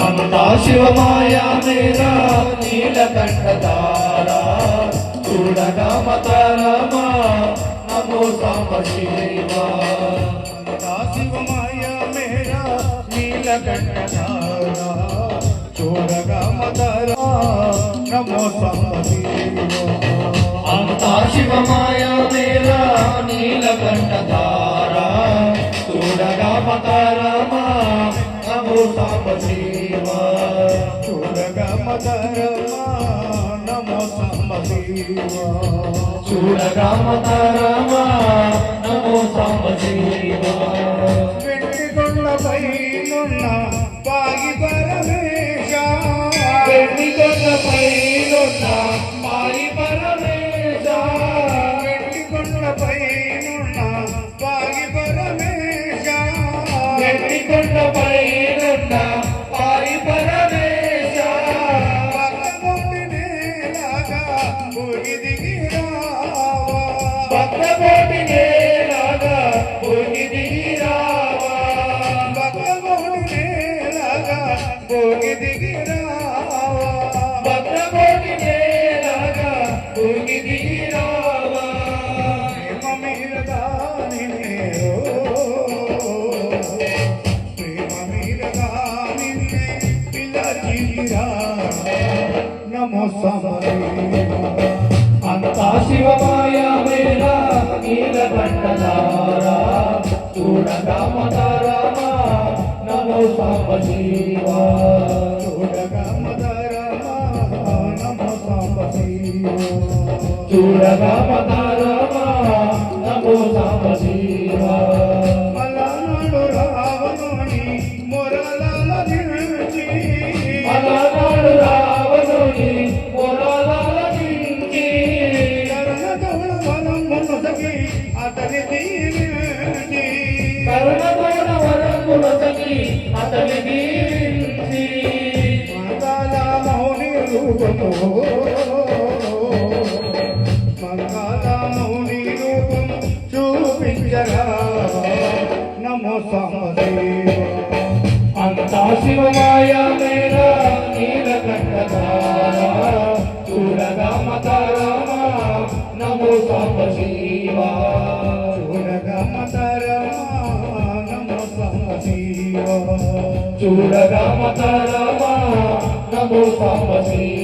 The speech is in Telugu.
అంతా శివమాయా మేరా నీలకంఠధారా చూడగా మతరమా నమో సాంబ శివ. అంతా శివమాయా మేరా నీలకంఠధారా చూడగా మతరమా నమో సాంబ శివ. అంతా శివమాయా మేరా నీలకంఠధారా చూడగా మతరమా నమో సాంబ శివ. చూడగా మతరమా నమో సాంబ శివ. చూడగా మతరమా నమో సాంబ శివ. వెండి కొండపై నున్న పాగి పరమేశ. వెండి కొండపై నున్న పాగి పరమేశ. వెండి కొండపై నున్న పాగి పరమేశ. వెండి కొండపై నున్న పాగి పరమేశ. భక్తకోటి నేలాగా భూమి దిగి రావా. భక్తకోటి నేలాగా భూమి దిగి రావా. భక్తకోటి నేలాగా భూమి దిగి రావా. భక్తకోటి నేలాగా భూమి దిగి రావా. ప్రేమ మీద దానినే నమో అంతా శివమాయా మేరా నీలకంఠధారా చూడగా మతరమా నమో సాంబ శివ. చూడగా మతరమా నమో సాంబ శివ. చూడగా మతరమా నమో సాంబ శివ. మలనాడు రావణుని మొరలాల నిలిచి. మలనాడు రావణుని మొరలాల నిలిచి. కరుణతోడ వరమునొసగి అతని దీవించి. కరుణతోడ వరమునొసగి అతని దీవించి. మంగళ మౌని రూపము. మంగళ మౌని రూపము చూపించగా నమో సాంబ శివ. అంతా శివమాయా మేరా నీలకంఠధారా చూడగా మతరమా నమో సాంబ శివ. చూడగా మతరమా నమో సాంబ శివ. చూడగా మతరమా నమో సాంబ శివ.